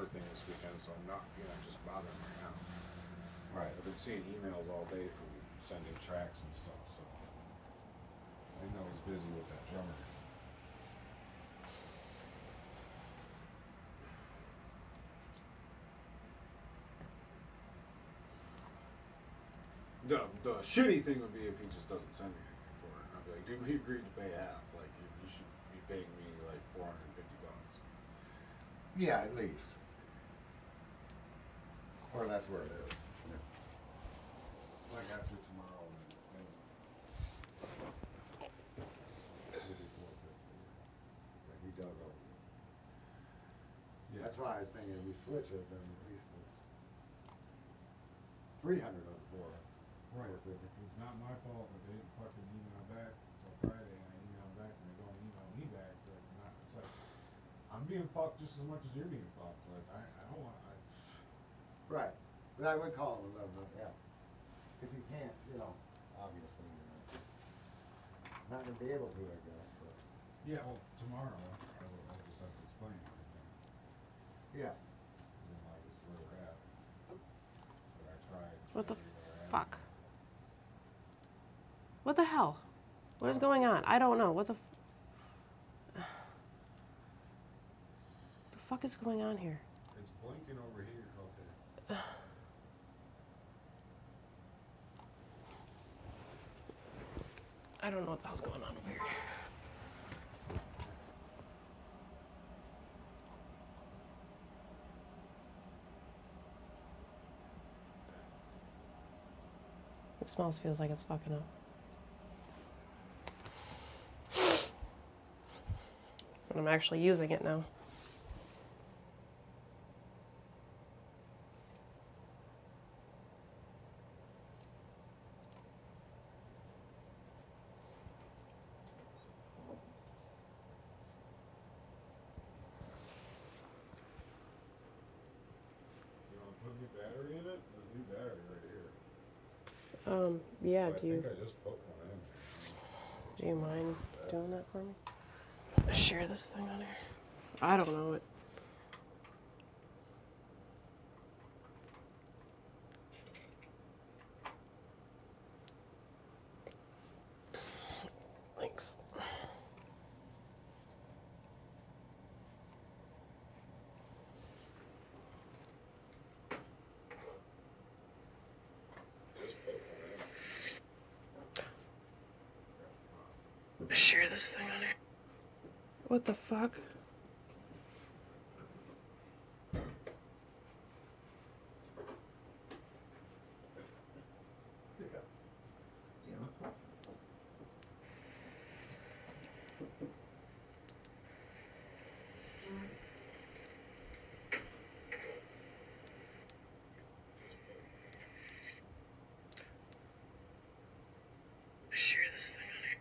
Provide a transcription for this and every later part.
everything this weekend, so I'm not, just bothering right now. Right. I've been seeing emails all day from sending tracks and stuff, so I know he's busy with that drummer. The shitty thing would be if he just doesn't send me anything for it. I'd be like, dude, we agreed to pay half. Like, you should be paying me like $450. Yeah, at least. Or that's where it is. Like after tomorrow, Like he does over. yeah. That's why I was thinking if we switch it, then at least it's 300 on 4. Right. It's not my fault that they didn't fucking email back until Friday, and I emailed back, and they don't email me back. But it's like, I'm being fucked just as much as you're being fucked. Like, I don't want. Right. But I would call him a little bit, yeah. If you can't, obviously you're not going to be able to, I guess. But Yeah, well, tomorrow I'll just have to explain everything. yeah. And then, like, this is where we're at. But I tried. What the everywhere I fuck? am. What the hell? What is going on? I don't know. What the fuck is going on here? It's blinking over here. Okay. I don't know what the hell's going on over here. It smells, feels like it's fucking up. But I'm actually using it now. You want to put a new battery in it? There's a new battery right here. Yeah, I think I just put one in. do you mind doing that for me? Share this thing on here. I don't know it. Thanks. Share this thing on here. What the fuck? Share this thing on here.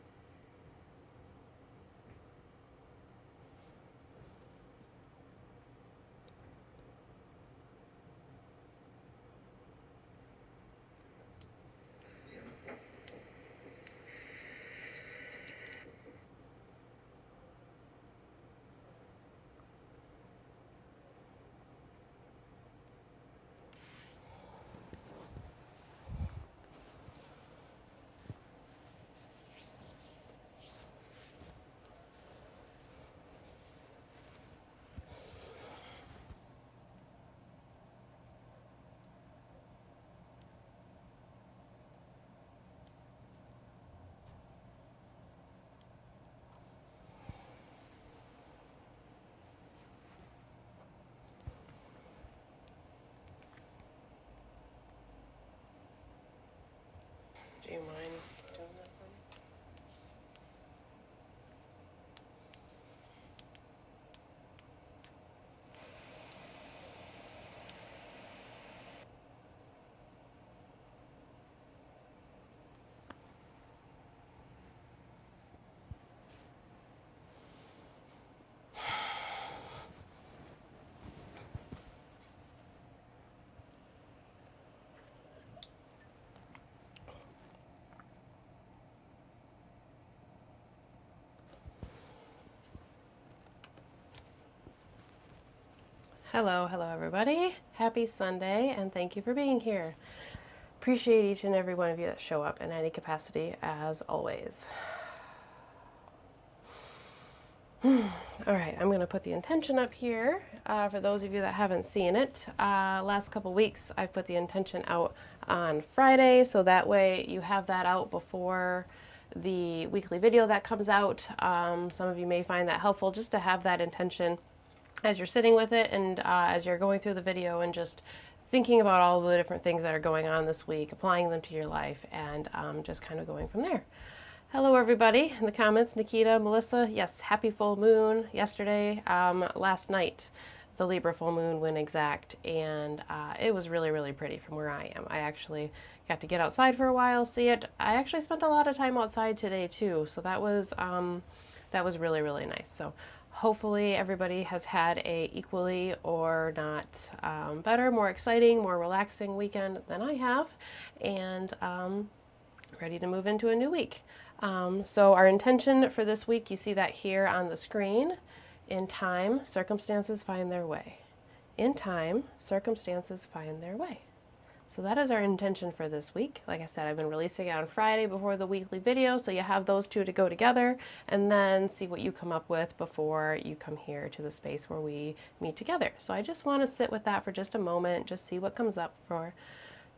Hello, hello everybody. Happy Sunday and thank you for being here. Appreciate each and every one of you that show up in any capacity as always. All right, I'm going to put the intention up here for those of you that haven't seen it. Last couple weeks I've put the intention out on Friday, so that way you have that out before the weekly video that comes out. Some of you may find that helpful just to have that intention as you're sitting with it and as you're going through the video and just thinking about all the different things that are going on this week, applying them to your life, and just kind of going from there. Hello everybody in the comments, Nikita, Melissa, yes, happy full moon yesterday, last night the Libra full moon went exact, and it was really, really pretty from where I am. I actually got to get outside for a while, see it. I actually spent a lot of time outside today too, so that was really, really nice. So hopefully everybody has had a equally or not better, more exciting, more relaxing weekend than I have, and ready to move into a new week. So our intention for this week, you see that here on the screen. In time, circumstances find their way. In time, circumstances find their way. So that is our intention for this week. Like I said, I've been releasing it on Friday before the weekly video, so you have those two to go together and then see what you come up with before you come here to the space where we meet together. So I just want to sit with that for just a moment, just see what comes up for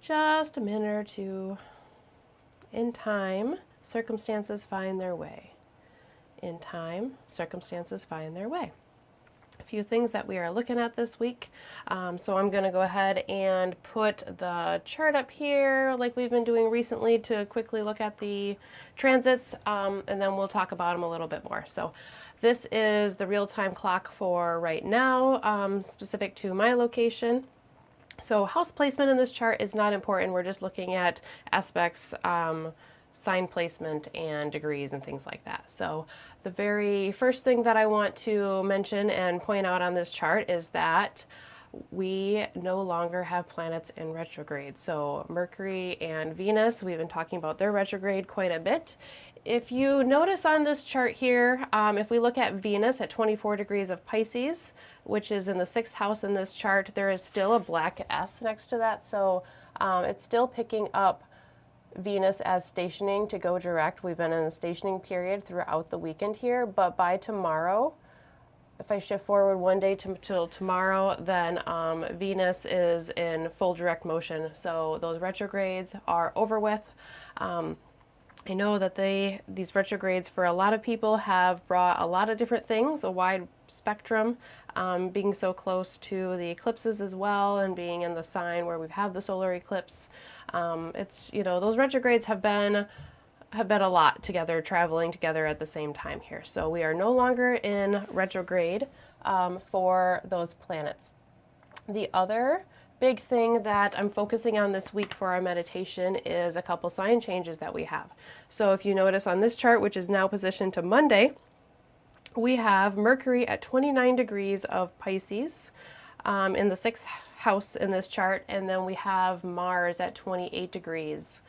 just a minute or two. In time, circumstances find their way. In time, circumstances find their way. A few things that we are looking at this week. So I'm going to go ahead and put the chart up here like we've been doing recently to quickly look at the transits, and then we'll talk about them a little bit more. So this is the real-time clock for right now, specific to my location. So house placement in this chart is not important. We're just looking at aspects, sign placement and degrees and things like that. So the very first thing that I want to mention and point out on this chart is that we no longer have planets in retrograde. So Mercury and Venus, we've been talking about their retrograde quite a bit. If you notice on this chart here, if we look at Venus at 24 degrees of Pisces, which is in the 6th house in this chart, there is still a black S next to that. So it's still picking up Venus as stationing to go direct. We've been in a stationing period throughout the weekend here, but by tomorrow, if I shift forward one day till tomorrow, then Venus is in full direct motion. So those retrogrades are over with. I know that these retrogrades for a lot of people have brought a lot of different things, a wide spectrum, being so close to the eclipses as well and being in the sign where we've had the solar eclipse. It's, you know, those retrogrades have been a lot together, traveling together at the same time here. So we are no longer in retrograde for those planets. The other big thing that I'm focusing on this week for our meditation is a couple sign changes that we have. So if you notice on this chart, which is now positioned to Monday, we have Mercury at 29 degrees of Pisces in the 6th house in this chart, and then we have Mars at 28 degrees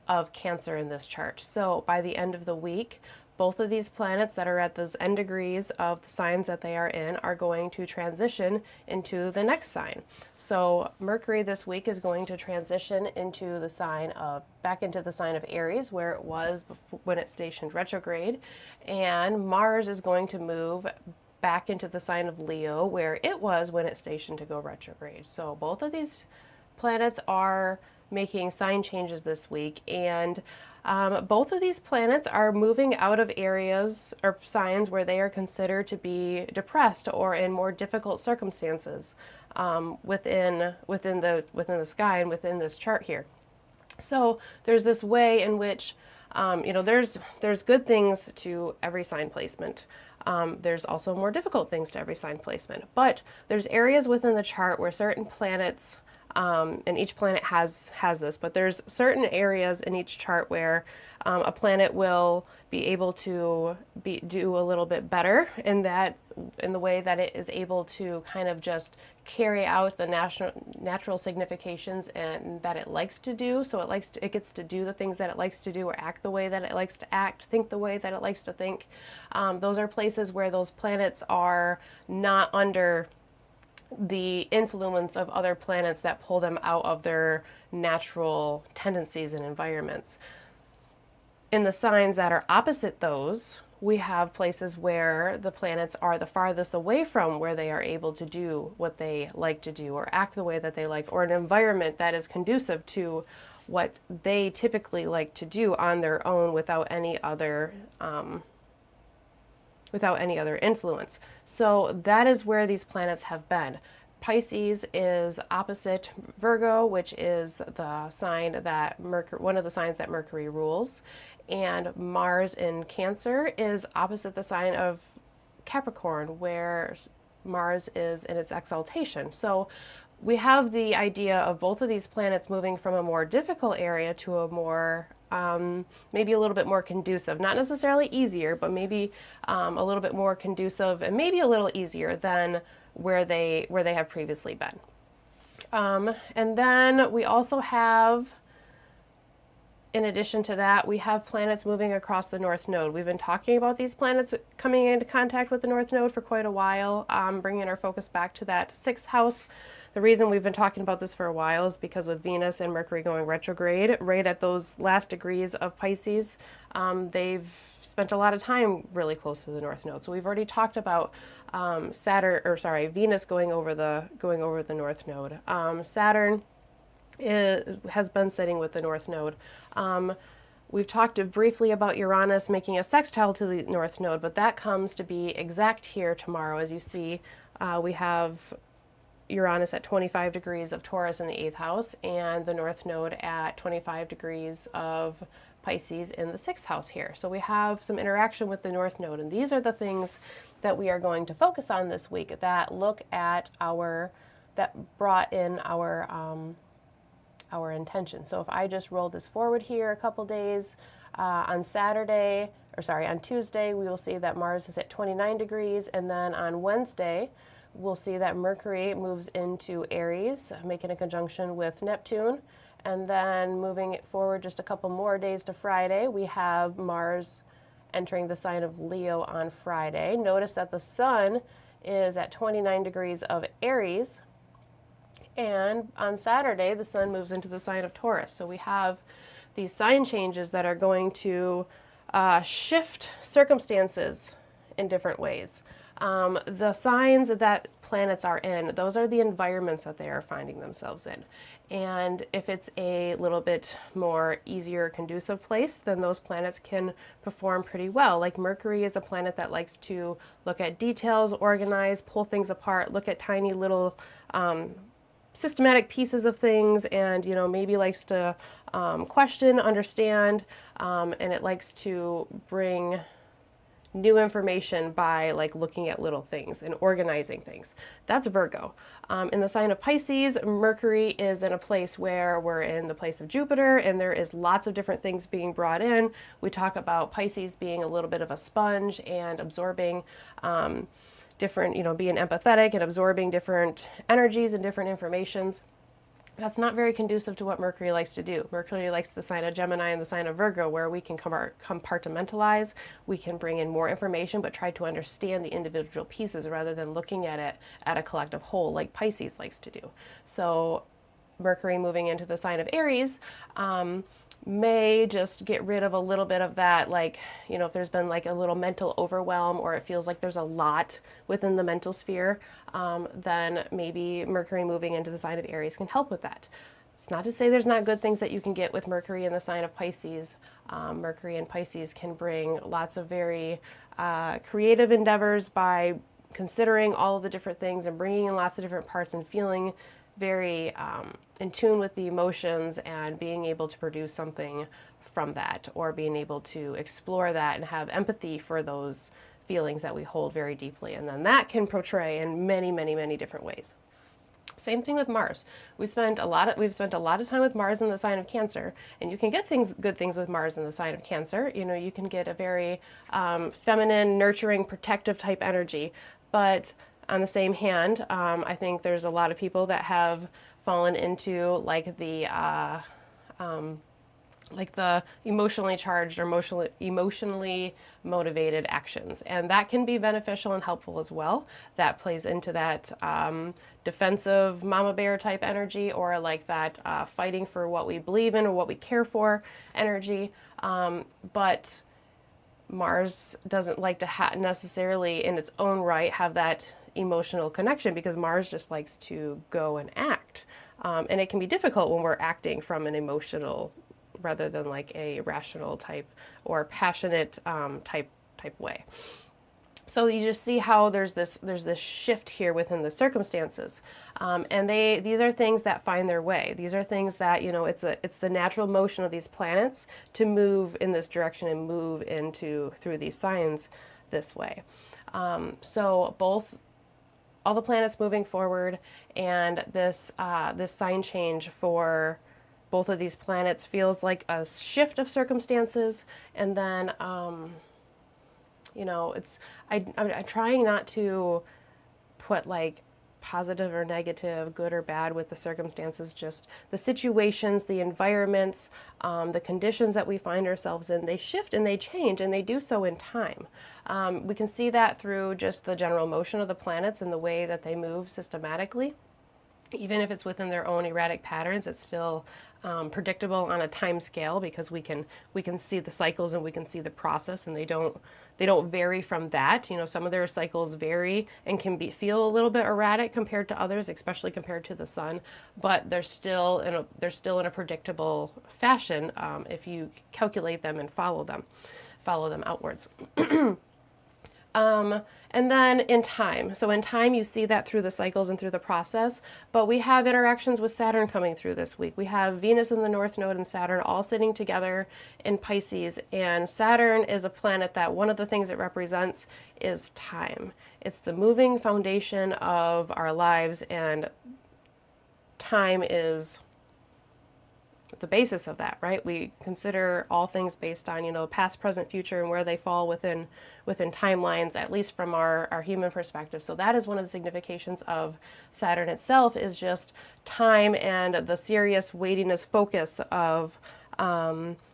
of Cancer in this chart. So by the end of the week, both of these planets that are at those end degrees of the signs that they are in are going to transition into the next sign. So Mercury this week is going to transition into the sign of, back into the sign of Aries, where it was before, when it stationed retrograde, and Mars is going to move back into the sign of Leo, where it was when it stationed to go retrograde. So both of these planets are making sign changes this week, and both of these planets are moving out of areas or signs where they are considered to be depressed or in more difficult circumstances within the sky and within this chart here. So there's this way in which you know, there's good things to every sign placement. There's also more difficult things to every sign placement, but there's areas within the chart where certain planets, and each planet has this, but there's certain areas in each chart where a planet will be able to do a little bit better in the way that it is able to kind of just carry out the natural significations and that it likes to do. So it gets to do the things that it likes to do, or act the way that it likes to act, think the way that it likes to think. Those are places where those planets are not under the influence of other planets that pull them out of their natural tendencies and environments. In the signs that are opposite those, we have places where the planets are the farthest away from where they are able to do what they like to do or act the way that they like, or an environment that is conducive to what they typically like to do on their own without any other influence. So that is where these planets have been. Pisces is opposite Virgo, which is the sign that one of the signs that Mercury rules, and Mars in Cancer is opposite the sign of Capricorn, where Mars is in its exaltation. So we have the idea of both of these planets moving from a more difficult area to a more maybe a little bit more conducive, not necessarily easier, but maybe a little bit more conducive and maybe a little easier than where they have previously been. And then we also have, in addition to that, we have planets moving across the North Node. We've been talking about these planets coming into contact with the North Node for quite a while, bringing our focus back to that 6th house. The reason we've been talking about this for a while is because with Venus and Mercury going retrograde, right at those last degrees of Pisces, they've spent a lot of time really close to the North Node. So we've already talked about Venus going over the North Node. Saturn has been sitting with the North Node. We've talked briefly about Uranus making a sextile to the North Node, but that comes to be exact here tomorrow. As you see, we have Uranus at 25 degrees of Taurus in the 8th house and the North Node at 25 degrees of Pisces in the 6th house here. So we have some interaction with the North Node, and these are the things that we are going to focus on this week that look at that brought in our intention. So if I just roll this forward here a couple days, on Tuesday, we will see that Mars is at 29 degrees, and then on Wednesday, we'll see that Mercury moves into Aries, making a conjunction with Neptune. And then moving it forward just a couple more days to Friday, we have Mars entering the sign of Leo on Friday. Notice that the Sun is at 29 degrees of Aries. And on Saturday, the Sun moves into the sign of Taurus. So we have these sign changes that are going to shift circumstances in different ways. The signs that planets are in, those are the environments that they are finding themselves in. And if it's a little bit more easier, conducive place, then those planets can perform pretty well. Like Mercury is a planet that likes to look at details, organize, pull things apart, look at tiny little systematic pieces of things, and maybe likes to question, understand, and it likes to bring new information by looking at little things and organizing things. That's Virgo. In the sign of Pisces, Mercury is in a place where we're in the place of Jupiter, and there is lots of different things being brought in. We talk about Pisces being a little bit of a sponge and absorbing different, being empathetic and absorbing different energies and different informations. That's not very conducive to what Mercury likes to do. Mercury likes the sign of Gemini and the sign of Virgo, where we can compartmentalize, we can bring in more information, but try to understand the individual pieces rather than looking at it at a collective whole like Pisces likes to do. So Mercury moving into the sign of Aries may just get rid of a little bit of that, if there's been a little mental overwhelm, or it feels like there's a lot within the mental sphere, then maybe Mercury moving into the sign of Aries can help with that. It's not to say there's not good things that you can get with Mercury in the sign of Pisces. Mercury and Pisces can bring lots of very creative endeavors by considering all of the different things and bringing in lots of different parts and feeling very in tune with the emotions and being able to produce something from that, or being able to explore that and have empathy for those feelings that we hold very deeply. And then that can portray in many, many, many different ways. Same thing with Mars. We've spent a lot of time with Mars in the sign of Cancer, and you can get good things with Mars in the sign of Cancer. You can get a very feminine, nurturing, protective type energy, but on the same hand, I think there's a lot of people that have fallen into like the emotionally charged or emotionally motivated actions. And that can be beneficial and helpful as well. That plays into that defensive mama bear type energy, or like that fighting for what we believe in or what we care for energy. But Mars doesn't like to necessarily in its own right have that emotional connection, because Mars just likes to go and act. And it can be difficult when we're acting from an emotional rather than like a rational type or passionate type way. So you just see how there's this shift here within the circumstances, and these are things that find their way. These are things that, you know, it's the natural motion of these planets to move in this direction and move through these signs this way. So both all the planets moving forward and this sign change for both of these planets feels like a shift of circumstances, and then you know, I'm trying not to put like positive or negative, good or bad with the circumstances, just the situations, the environments, the conditions that we find ourselves in. They shift and they change, and they do so in time. We can see that through just the general motion of the planets and the way that they move systematically. Even if it's within their own erratic patterns, it's still predictable on a time scale, because we can see the cycles and we can see the process, and they don't vary from that. You know, some of their cycles vary and can feel a little bit erratic compared to others, especially compared to the sun, but they're still in a predictable fashion if you calculate them and follow them outwards. And then in time. So in time, you see that through the cycles and through the process, but we have interactions with Saturn coming through this week. We have Venus in the North Node and Saturn all sitting together in Pisces, and Saturn is a planet that one of the things it represents is time. It's the moving foundation of our lives, and time is the basis of that, right? We consider all things based on, you know, past, present, future, and where they fall within timelines, at least from our human perspective. So that is one of the significations of Saturn itself, is just time and the serious weightiness focus of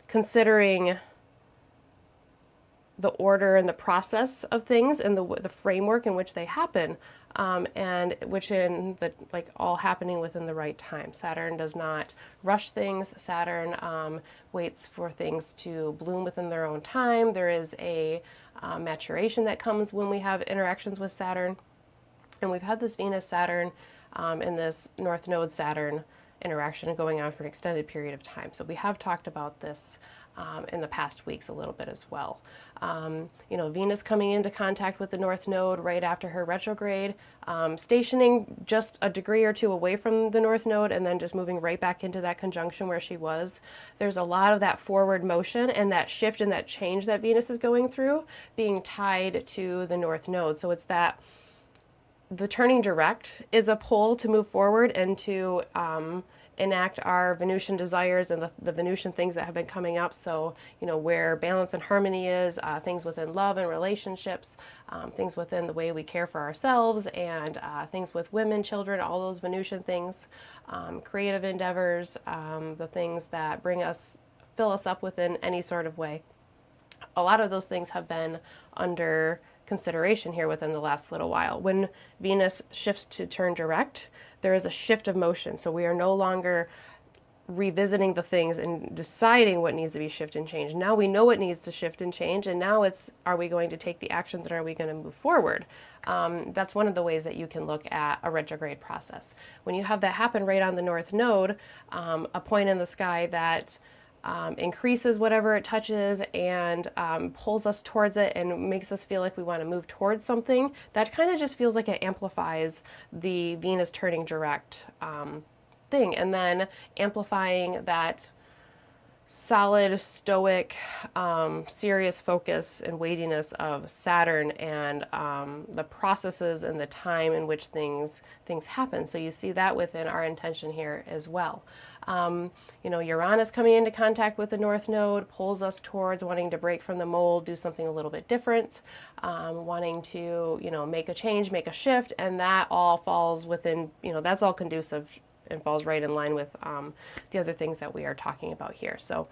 considering the order and the process of things and the framework in which they happen, and which in the like all happening within the right time. Saturn does not rush things. Saturn waits for things to bloom within their own time. There is a maturation that comes when we have interactions with Saturn, and we've had this Venus Saturn and this North Node Saturn interaction going on for an extended period of time. So we have talked about this in the past weeks a little bit as well. You know, Venus coming into contact with the North Node right after her retrograde, stationing just a degree or two away from the North Node, and then just moving right back into that conjunction where she was. There's a lot of that forward motion and that shift and that change that Venus is going through being tied to the North Node. So it's that the turning direct is a pull to move forward and to enact our Venusian desires and the Venusian things that have been coming up. So, you know, where balance and harmony is, things within love and relationships, things within the way we care for ourselves, and things with women, children, all those Venusian things, creative endeavors, the things that fill us up within any sort of way. A lot of those things have been under consideration here within the last little while. When Venus shifts to turn direct, there is a shift of motion. So we are no longer revisiting the things and deciding what needs to be shifted and changed. Now we know what needs to shift and change, and now it's, are we going to take the actions and are we going to move forward? That's one of the ways that you can look at a retrograde process. When you have that happen right on the North Node, a point in the sky that increases whatever it touches and pulls us towards it and makes us feel like we want to move towards something, that kind of just feels like it amplifies the Venus turning direct thing, and then amplifying that solid, stoic, serious focus and weightiness of Saturn and the processes and the time in which things happen. So you see that within our intention here as well. You know, Uranus coming into contact with the North Node pulls us towards wanting to break from the mold, do something a little bit different, wanting to, you know, make a change, make a shift, and that all falls within, you know, that's all conducive and falls right in line with the other things that we are talking about here. So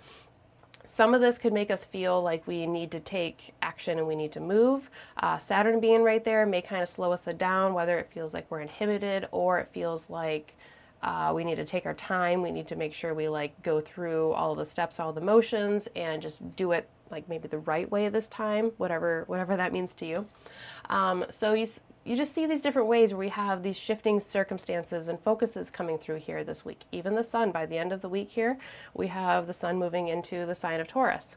Some of this could make us feel like we need to take action and we need to move. Saturn being right there may kind of slow us down, whether it feels like we're inhibited or it feels like we need to take our time. We need to make sure we like go through all of the steps, all the motions, and just do it like maybe the right way this time, whatever that means to you. So you just see these different ways where we have these shifting circumstances and focuses coming through here this week. Even the sun, by the end of the week here, we have the sun moving into the sign of Taurus.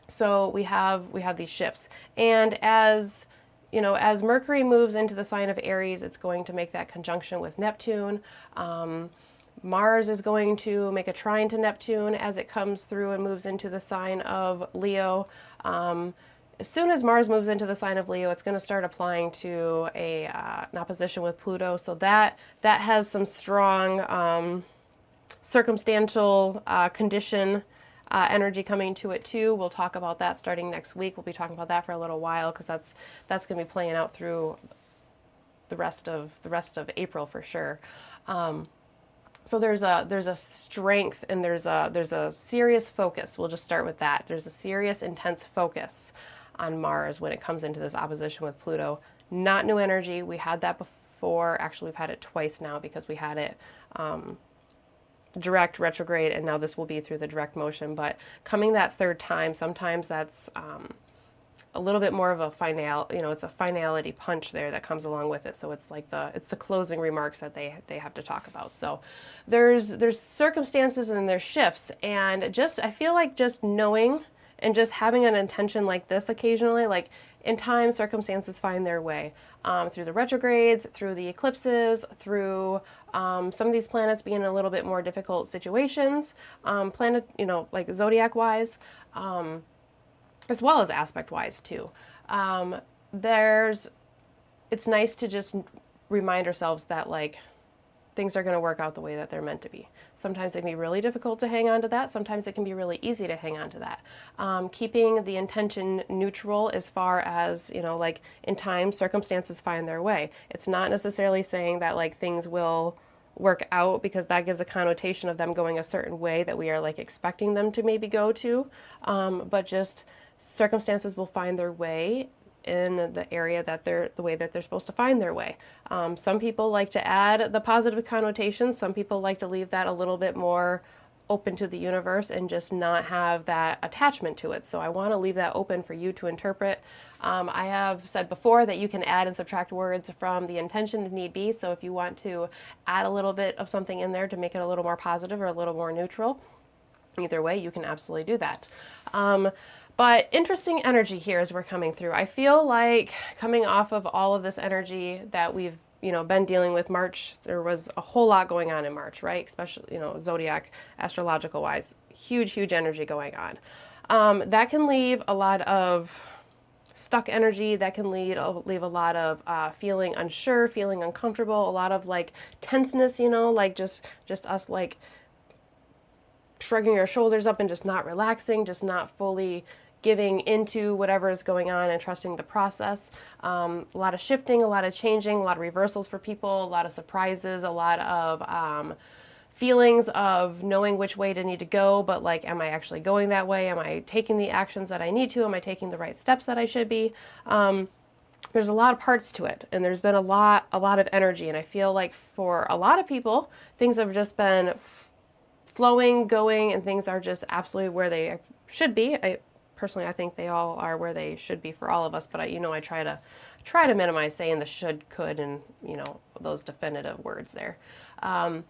So we have these shifts. And as you know, as Mercury moves into the sign of Aries, it's going to make that conjunction with Neptune. Mars is going to make a trine to Neptune as it comes through and moves into the sign of Leo. As soon as Mars moves into the sign of Leo, it's going to start applying to an opposition with Pluto. So that has some strong circumstantial condition energy coming to it too. We'll talk about that starting next week. We'll be talking about that for a little while because that's going to be playing out through the rest of April for sure. So there's a strength and there's a serious focus. We'll just start with that. There's a serious, intense focus on Mars when it comes into this opposition with Pluto. Not new energy. We had that before. Actually, we've had it twice now because we had it direct, retrograde, and now this will be through the direct motion. But coming that third time, sometimes that's a little bit more of a it's a finality punch there that comes along with it. So it's like the closing remarks that they have to talk about. So there's circumstances and there's shifts, and I feel like just knowing and just having an intention like this occasionally, like in time, circumstances find their way through the retrogrades, through the eclipses, through some of these planets being in a little bit more difficult situations, like zodiac wise. As well as aspect wise too. It's nice to just remind ourselves that like things are going to work out the way that they're meant to be. Sometimes it can be really difficult to hang on to that. Sometimes it can be really easy to hang on to that. Keeping the intention neutral as far as, like in time, circumstances find their way. It's not necessarily saying that like things will work out because that gives a connotation of them going a certain way that we are like expecting them to maybe go to, but just circumstances will find their way in the area the way that they're supposed to find their way. Some people like to add the positive connotations. Some people like to leave that a little bit more open to the universe and just not have that attachment to it. So I want to leave that open for you to interpret. I have said before that you can add and subtract words from the intention if need be. So if you want to add a little bit of something in there to make it a little more positive or a little more neutral, either way, you can absolutely do that. But interesting energy here as we're coming through. I feel like coming off of all of this energy that we've been dealing with March, there was a whole lot going on in March, right? Especially, zodiac, astrological wise, huge energy going on. That can leave a lot of stuck energy. That can leave a lot of feeling unsure, feeling uncomfortable, a lot of like tenseness, like just us like shrugging our shoulders up and just not relaxing, just not fully giving into whatever is going on and trusting the process. A lot of shifting, a lot of changing, a lot of reversals for people, a lot of surprises, a lot of feelings of knowing which way to need to go, but like, am I actually going that way? Am I taking the actions that I need to? Am I taking the right steps that I should be? There's a lot of parts to it, and there's been a lot of energy, and I feel like for a lot of people, things have just been flowing, going, and things are just absolutely where they should be. Personally, I think they all are where they should be for all of us, but I try to minimize saying the should, could, and those definitive words there. But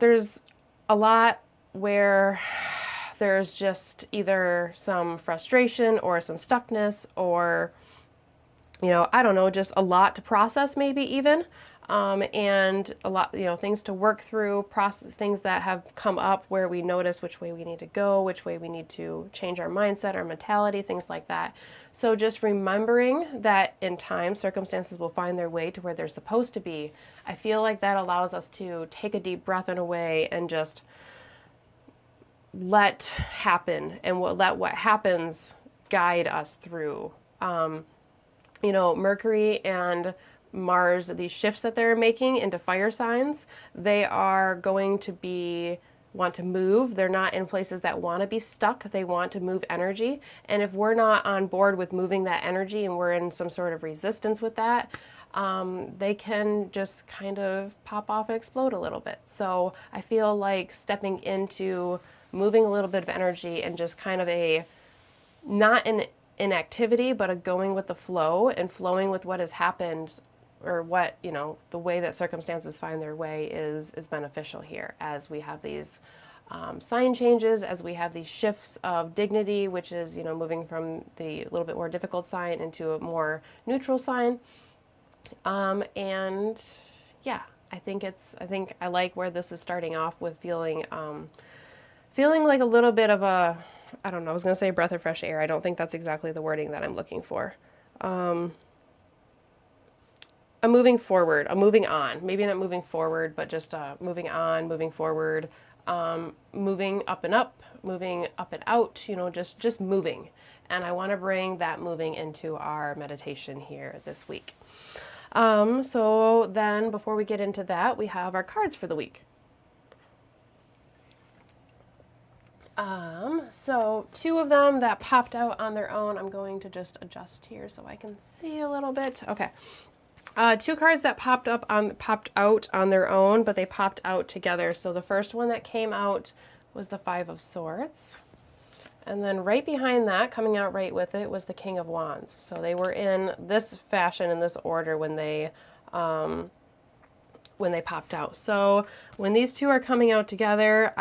there's a lot where there's just either some frustration or some stuckness or, I don't know, just a lot to process maybe even. And a lot, things to work through, process things that have come up where we notice which way we need to go, which way we need to change our mindset, our mentality, things like that. So just remembering that in time, circumstances will find their way to where they're supposed to be. I feel like that allows us to take a deep breath in a way and just let happen and let what happens guide us through. Mercury and Mars, these shifts that they're making into fire signs, they are going to be want to move. They're not in places that want to be stuck. They want to move energy. And if we're not on board with moving that energy and we're in some sort of resistance with that, they can just kind of pop off and explode a little bit. So I feel like stepping into moving a little bit of energy and just kind of a, not an inactivity, but a going with the flow and flowing with what has happened, or what, you know, the way that circumstances find their way is beneficial here, as we have these sign changes, as we have these shifts of dignity, which is, you know, moving from the little bit more difficult sign into a more neutral sign. And yeah, I think I like where this is starting off with feeling like a little bit of a, I don't know, I was going to say breath of fresh air. I don't think that's exactly the wording that I'm looking for. I'm moving forward, I'm moving on. Maybe not moving forward, but just moving on, moving forward, moving up and out, you know, just moving. And I want to bring that moving into our meditation here this week. So then before we get into that, we have our cards for the week. So two of them that popped out on their own. I'm going to just adjust here so I can see a little bit. Okay. Two cards that popped out on their own, but they popped out together. So the first one that came out was the Five of Swords. And then right behind that, coming out right with it, was the King of Wands. So they were in this fashion, in this order when they popped out. So when these two are coming out together,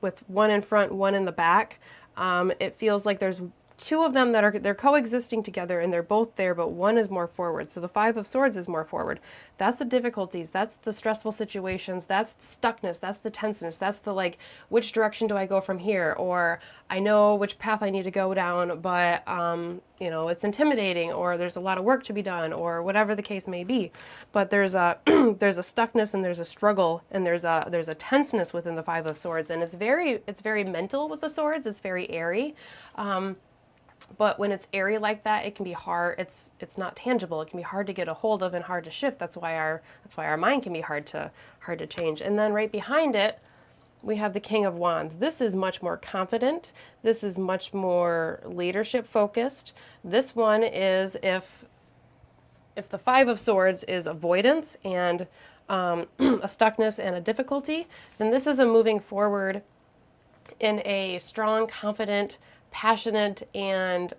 with one in front, one in the back, it feels like there's two of them that they're coexisting together and they're both there, but one is more forward. So the Five of Swords is more forward. That's the difficulties, that's the stressful situations, that's the stuckness, that's the tenseness, that's the like, which direction do I go from here? Or I know which path I need to go down, but you know, it's intimidating, or there's a lot of work to be done, or whatever the case may be. But there's a there's a stuckness and there's a struggle and there's a tenseness within the Five of Swords, and it's very mental with the swords. It's very airy. But when it's airy like that, it can be hard. It's not tangible. It can be hard to get a hold of and hard to shift. That's why our mind can be hard to change. And then right behind it, we have the King of Wands. This is much more confident. This is much more leadership focused. This one is if the Five of Swords is avoidance and a stuckness and a difficulty, then this is a moving forward in a strong, confident, passionate, and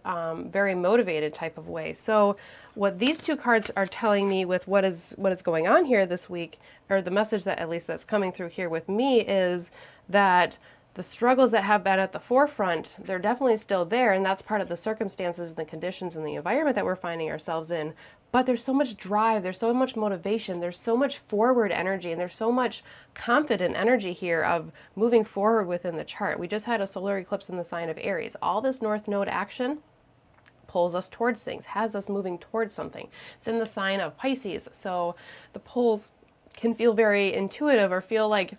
very motivated type of way. So what these two cards are telling me with what is going on here this week, or the message that at least that's coming through here with me, is that the struggles that have been at the forefront, they're definitely still there, and that's part of the circumstances and the conditions and the environment that we're finding ourselves in. But there's so much drive, there's so much motivation, there's so much forward energy, and there's so much confident energy here of moving forward within the chart. We just had a solar eclipse in the sign of Aries. All this North Node action pulls us towards things, has us moving towards something. It's in the sign of Pisces, so the pulls can feel very intuitive, or feel like,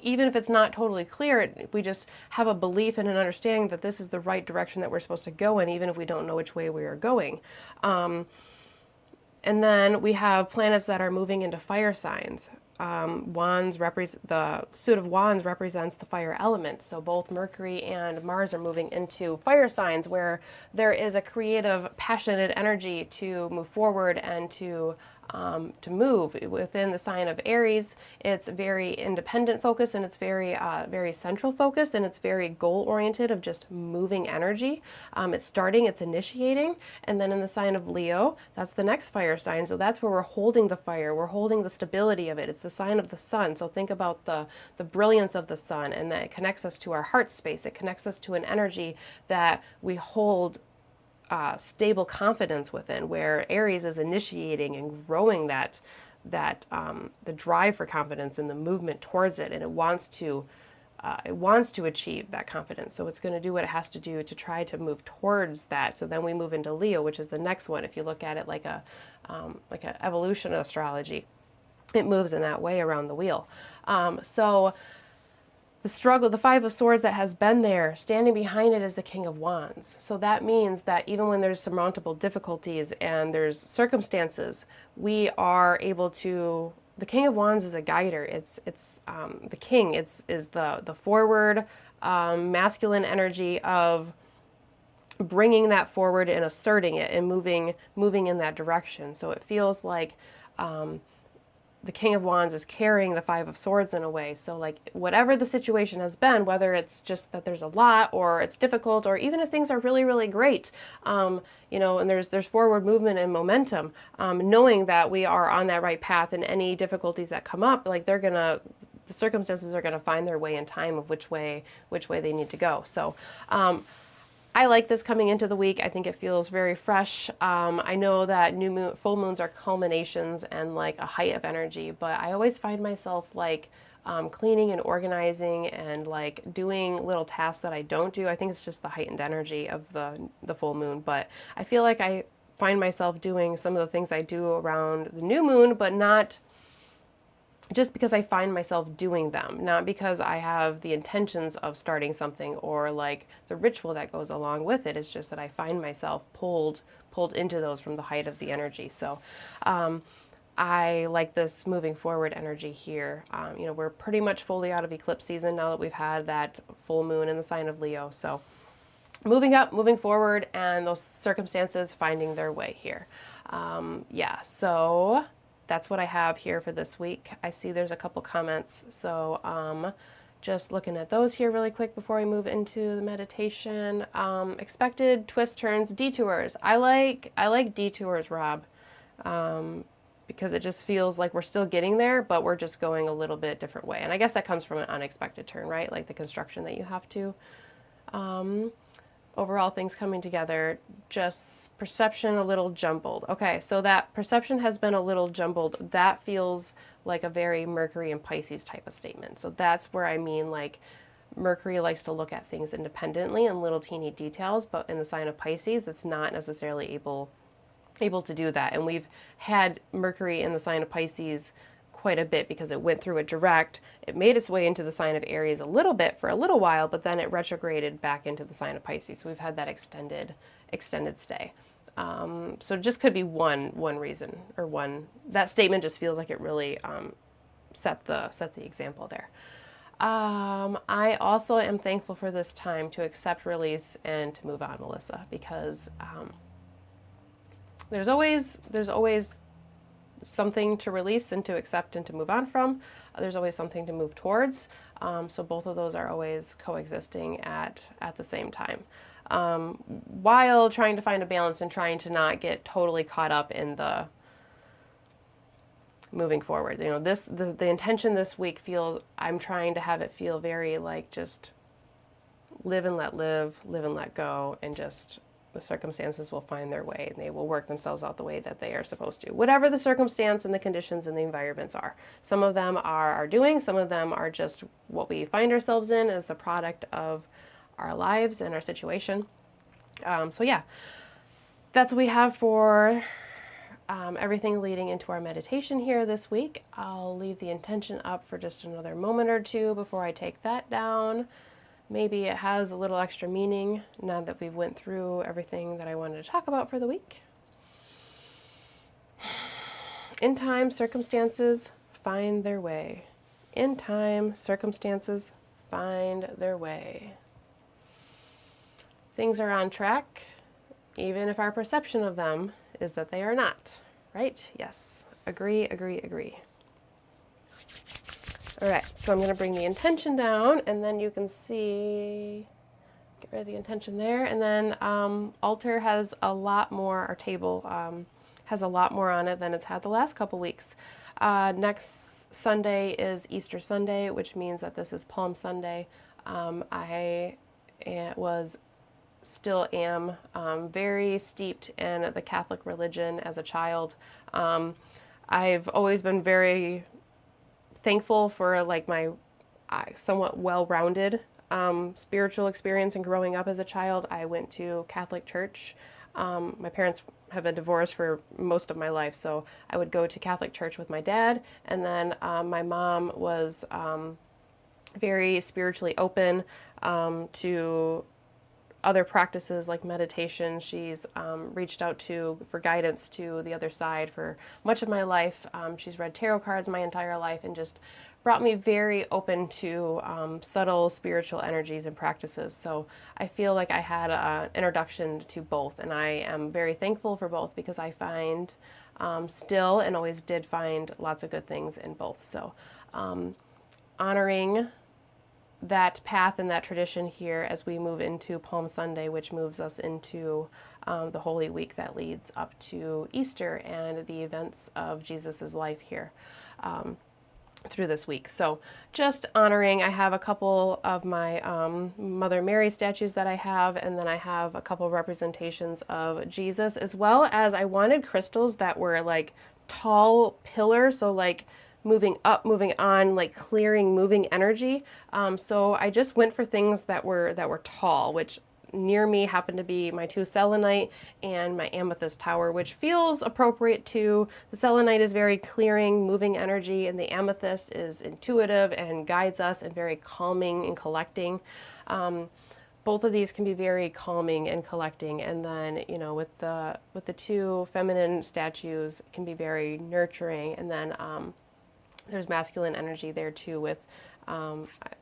even if it's not totally clear, we just have a belief and an understanding that this is the right direction that we're supposed to go in, even if we don't know which way we are going. And then we have planets that are moving into fire signs. The suit of Wands represents the fire element. So both Mercury and Mars are moving into fire signs, where there is a creative, passionate energy to move forward and to move. Within the sign of Aries, it's very independent focus, and it's very central focus, and it's very goal oriented, of just moving energy. It's starting, it's initiating. And then in the sign of Leo, that's the next fire sign. So that's where we're holding the fire, we're holding the stability of it. It's the sign of the sun. So think about the brilliance of the sun, and that it connects us to our heart space. It connects us to an energy that we hold stable confidence within, where Aries is initiating and growing the drive for confidence and the movement towards it, and it wants to achieve that confidence. So it's going to do what it has to do to try to move towards that. So then we move into Leo, which is the next one. If you look at it like an evolution of astrology, it moves in that way around the wheel. So the struggle, the Five of Swords that has been there, standing behind it is the King of Wands. So that means that even when there's surmountable difficulties and there's circumstances, we are able to the King of Wands is a guider. It's the king. Is the forward masculine energy of bringing that forward and asserting it and moving in that direction. So it feels like the King of Wands is carrying the Five of Swords in a way. So like whatever the situation has been, whether it's just that there's a lot or it's difficult, or even if things are really, really great, you know, and there's forward movement and momentum, knowing that we are on that right path, and any difficulties that come up, like the circumstances are gonna find their way in time of which way they need to go. So I like this coming into the week. I think it feels very fresh. I know that full moons are culminations and like a height of energy, but I always find myself like cleaning and organizing and like doing little tasks that I don't do. I think it's just the heightened energy of the full moon, but I feel like I find myself doing some of the things I do around the new moon, but not just because I find myself doing them, not because I have the intentions of starting something or like the ritual that goes along with it. It's just that I find myself pulled into those from the height of the energy. So I like this moving forward energy here. You know, we're pretty much fully out of eclipse season now that we've had that full moon in the sign of Leo. So moving up, moving forward, and those circumstances finding their way here. Yeah, so that's what I have here for this week. I see there's a couple comments, so just looking at those here really quick before we move into the meditation. Expected twists, turns, detours. I like detours, Rob, because it just feels like we're still getting there, but we're just going a little bit different way. And I guess that comes from an unexpected turn, right? Like the construction that you have to. Overall things coming together, just perception a little jumbled. Okay, so that perception has been a little jumbled. That feels like a very Mercury and Pisces type of statement. So that's where I mean like Mercury likes to look at things independently and little teeny details, but in the sign of Pisces, it's not necessarily able to do that. And we've had Mercury in the sign of Pisces quite a bit because it went through a direct. It made its way into the sign of Aries a little bit for a little while, but then it retrograded back into the sign of Pisces. So we've had that extended stay. So it just could be one reason, or that statement just feels like it really set the example there. I also am thankful for this time to accept, release, and to move on, Melissa, because there's always something to release and to accept and to move on from. There's always something to move towards. So both of those are always coexisting at the same time. While trying to find a balance and trying to not get totally caught up in the moving forward. You know, the intention this week feels, I'm trying to have it feel very like just live and let live, live and let go, and just the circumstances will find their way and they will work themselves out the way that they are supposed to. Whatever the circumstance and the conditions and the environments are. Some of them are our doing, some of them are just what we find ourselves in as a product of our lives and our situation. So yeah, that's what we have for everything leading into our meditation here this week. I'll leave the intention up for just another moment or two before I take that down. Maybe it has a little extra meaning now that we've went through everything that I wanted to talk about for the week. In time, circumstances find their way. In time, circumstances find their way. Things are on track, even if our perception of them is that they are not, right? Yes. Agree, agree, agree. All right, so I'm going to bring the intention down, and then you can see, get rid of the intention there, and then altar has a lot more, our table has a lot more on it than it's had the last couple weeks. Next Sunday is Easter Sunday, which means that this is Palm Sunday. I still am very steeped in the Catholic religion as a child. I've always been very thankful for like my somewhat well-rounded spiritual experience and growing up as a child. I went to Catholic church. My parents have been divorced for most of my life, so I would go to Catholic church with my dad, and then my mom was very spiritually open to other practices like meditation. She's reached out to for guidance to the other side for much of my life. She's read tarot cards my entire life and just brought me very open to subtle spiritual energies and practices. So I feel like I had an introduction to both, and I am very thankful for both because I find still and always did find lots of good things in both. So honoring that path and that tradition here as we move into Palm Sunday, which moves us into the Holy Week that leads up to Easter and the events of Jesus's life here through this week. So just honoring, I have a couple of my Mother Mary statues that I have, and then I have a couple representations of Jesus, as well as I wanted crystals that were like tall pillars, so like moving up, moving on, like clearing, moving energy. So I just went for things that were tall, which near me happened to be my 2 selenite and my amethyst tower, which feels appropriate too. The selenite is very clearing, moving energy, and the amethyst is intuitive and guides us and very calming and collecting. Both of these can be very calming and collecting, and then with the 2 feminine statues it can be very nurturing, and then there's masculine energy there too with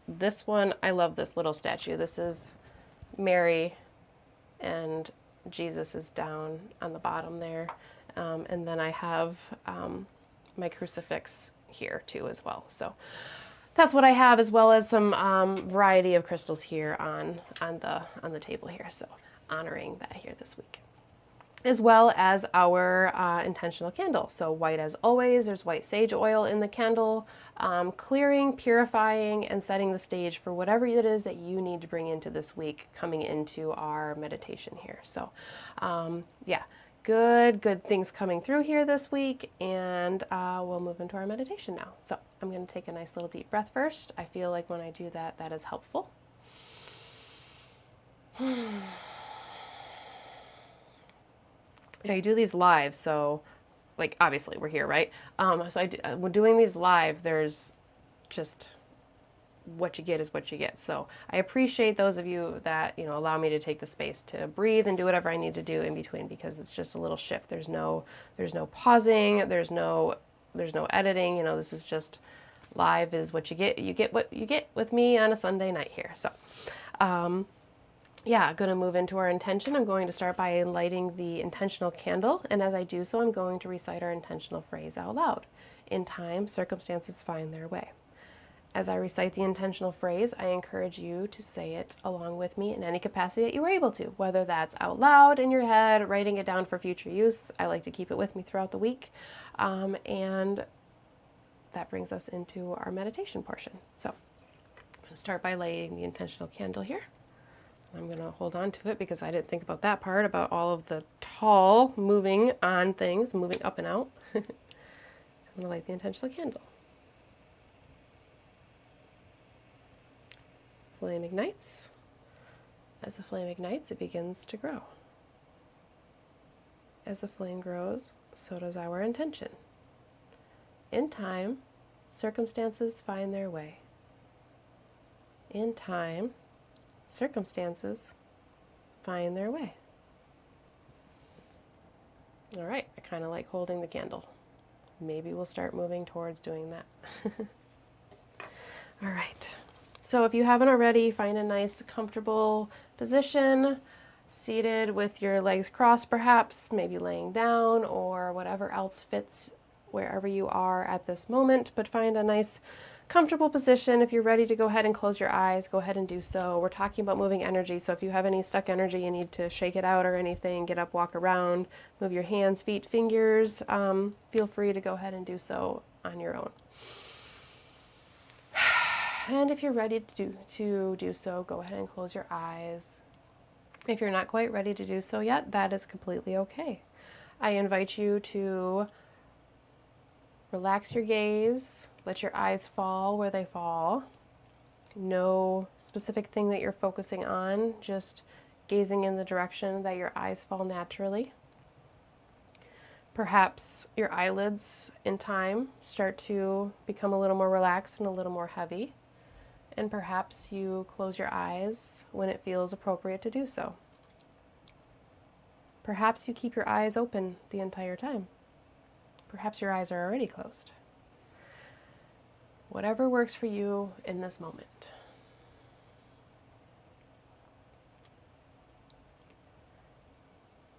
this one. I love this little statue. This is Mary and Jesus is down on the bottom there. And then I have my crucifix here too as well. So that's what I have, as well as some variety of crystals here on the table here. So honoring that here this week, as well as our intentional candle. So white as always, there's white sage oil in the candle, clearing, purifying, and setting the stage for whatever it is that you need to bring into this week coming into our meditation here. So yeah, good things coming through here this week, and we'll move into our meditation now. So I'm going to take a nice little deep breath first. I feel like when I do that, that is helpful. I do these live, so like obviously we're here, right? We're doing these live. There's just what you get is what you get. So I appreciate those of you that allow me to take the space to breathe and do whatever I need to do in between, because it's just a little shift. There's no pausing. There's no editing. This is just live is what you get. You get what you get with me on a Sunday night here. So. Yeah, going to move into our intention. I'm going to start by lighting the intentional candle, and as I do so, I'm going to recite our intentional phrase out loud. In time, circumstances find their way. As I recite the intentional phrase, I encourage you to say it along with me in any capacity that you are able to, whether that's out loud in your head, writing it down for future use. I like to keep it with me throughout the week, and that brings us into our meditation portion. So I'm going to start by lighting the intentional candle here. I'm going to hold on to it because I didn't think about that part, about all of the tall moving on things, moving up and out. So I'm going to light the intentional candle. Flame ignites. As the flame ignites, it begins to grow. As the flame grows, so does our intention. In time, circumstances find their way. In time, circumstances find their way. All right, I kind of like holding the candle. Maybe we'll start moving towards doing that. All right, so if you haven't already, find a nice comfortable position, seated with your legs crossed perhaps, maybe laying down or whatever else fits wherever you are at this moment, but find a nice comfortable position. If you're ready to go ahead and close your eyes, go ahead and do so. We're talking about moving energy, so if you have any stuck energy, you need to shake it out or anything, get up, walk around, move your hands, feet, fingers, feel free to go ahead and do so on your own. And if you're ready to do so, go ahead and close your eyes. If you're not quite ready to do so yet, that is completely okay. I invite you to relax your gaze. Let your eyes fall where they fall. No specific thing that you're focusing on, just gazing in the direction that your eyes fall naturally. Perhaps your eyelids in time start to become a little more relaxed and a little more heavy. and perhaps you close your eyes when it feels appropriate to do so. Perhaps you keep your eyes open the entire time. Perhaps your eyes are already closed. Whatever works for you in this moment.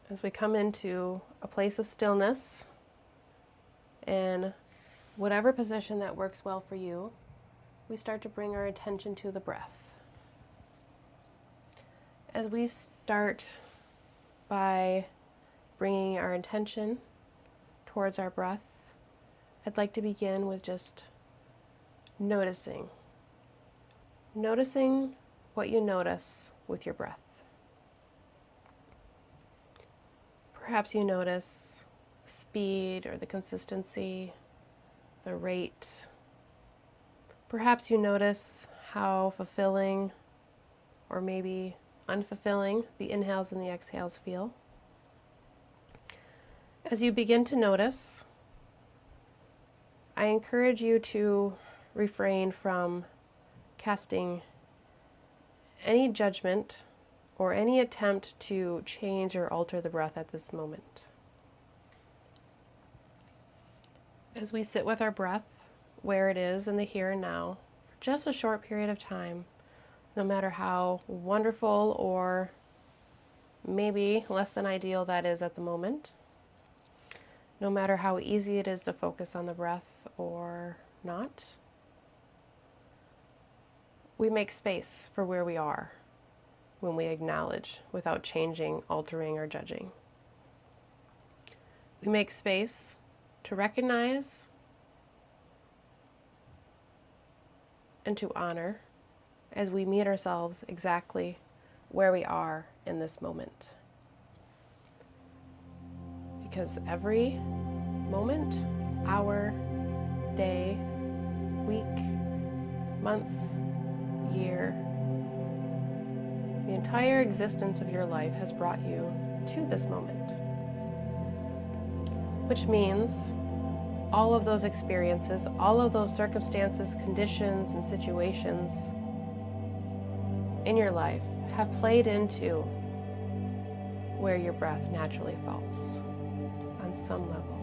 As we come into a place of stillness, in whatever position that works well for you, we start to bring our attention to the breath. As we start by bringing our attention towards our breath, I'd like to begin with just noticing. Noticing what you notice with your breath. Perhaps you notice the speed or the consistency, the rate. Perhaps you notice how fulfilling or maybe unfulfilling the inhales and the exhales feel. As you begin to notice, I encourage you to refrain from casting any judgment or any attempt to change or alter the breath at this moment. As we sit with our breath where it is in the here and now for just a short period of time, no matter how wonderful or maybe less than ideal that is at the moment, no matter how easy it is to focus on the breath or not, we make space for where we are when we acknowledge without changing, altering, or judging. We make space to recognize and to honor as we meet ourselves exactly where we are in this moment. Because every moment, hour, day, week, month, year, the entire existence of your life has brought you to this moment. Which means all of those experiences, all of those circumstances, conditions, and situations in your life have played into where your breath naturally falls on some level.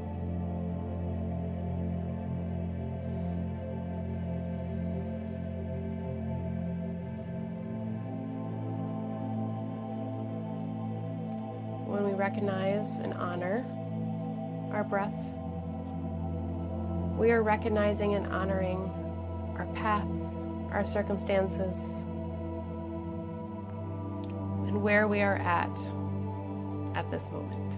When we recognize and honor our breath, we are recognizing and honoring our path, our circumstances, and where we are at this moment.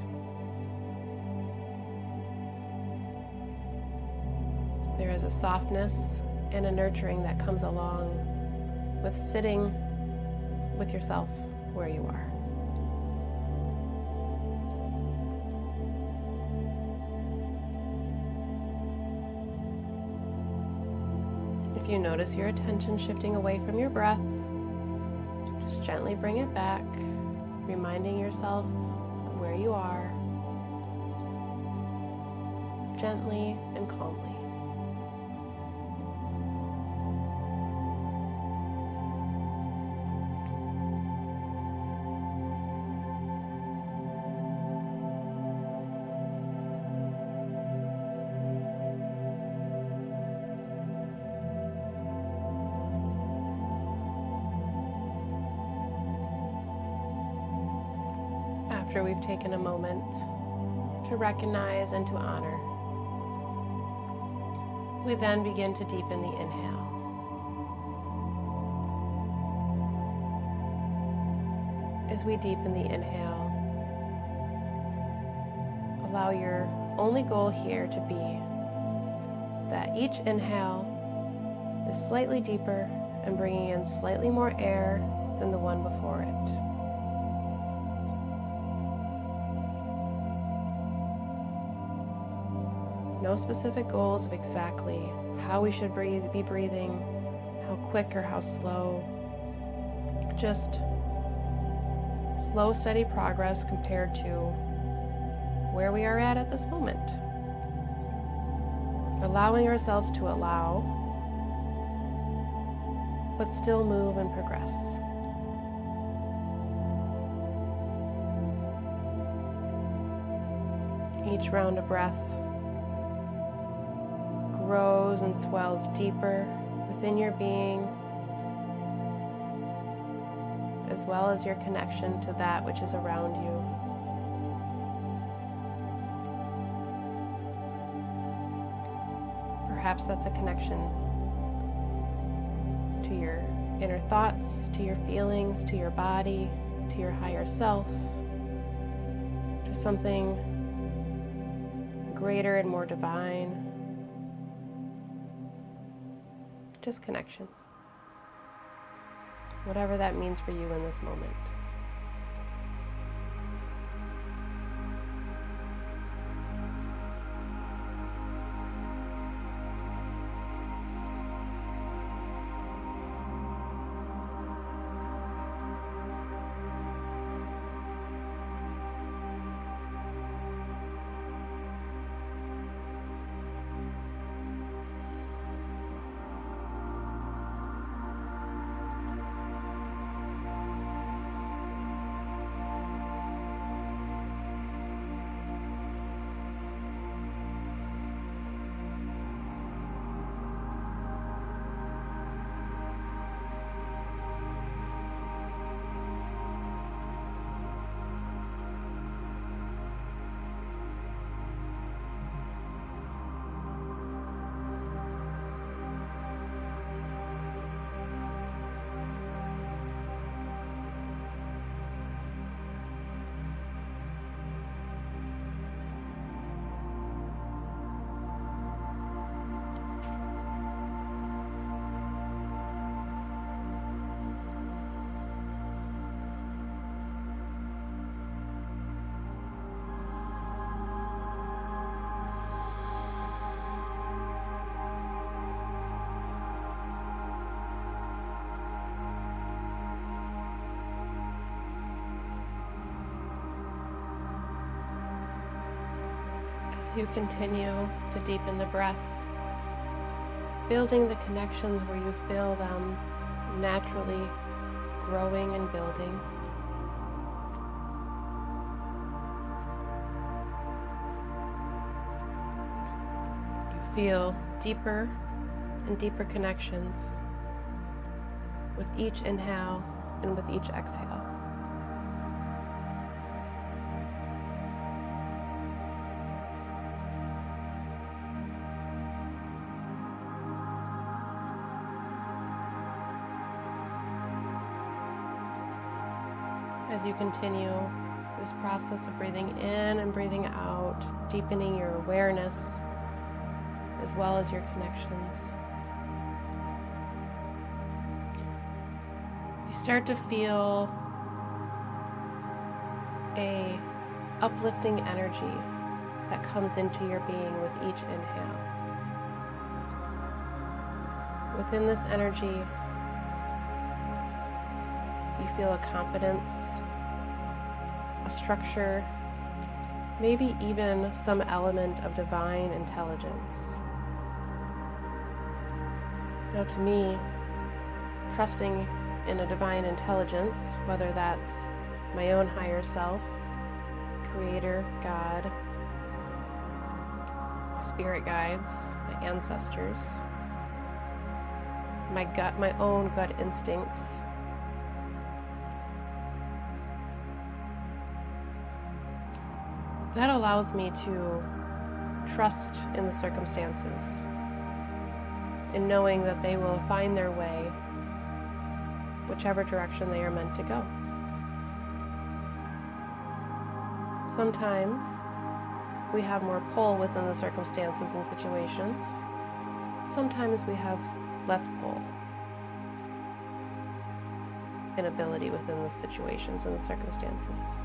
There is a softness and a nurturing that comes along with sitting with yourself where you are. If you notice your attention shifting away from your breath, just gently bring it back, reminding yourself of where you are, gently and calmly. After we've taken a moment to recognize and to honor, we then begin to deepen the inhale. As we deepen the inhale, allow your only goal here to be that each inhale is slightly deeper and bringing in slightly more air than the one before it. No specific goals of exactly how we should be breathing, how quick or how slow. Just slow, steady progress compared to where we are at this moment. Allowing ourselves to allow, but still move and progress. Each round of breath grows and swells deeper within your being, as well as your connection to that which is around you. Perhaps that's a connection to your inner thoughts, to your feelings, to your body, to your higher self, to something greater and more divine. Just connection. Whatever that means for you in this moment. As you continue to deepen the breath, building the connections where you feel them naturally growing and building. You feel deeper and deeper connections with each inhale and with each exhale. As you continue this process of breathing in and breathing out, deepening your awareness as well as your connections, you start to feel a uplifting energy that comes into your being with each inhale. Within this energy, you feel a confidence, a structure, maybe even some element of divine intelligence. Now, to me, trusting in a divine intelligence, whether that's my own higher self, Creator, God, my spirit guides, my ancestors, my own gut instincts, that allows me to trust in the circumstances, in knowing that they will find their way whichever direction they are meant to go. Sometimes we have more pull within the circumstances and situations. Sometimes we have less pull and ability within the situations and the circumstances.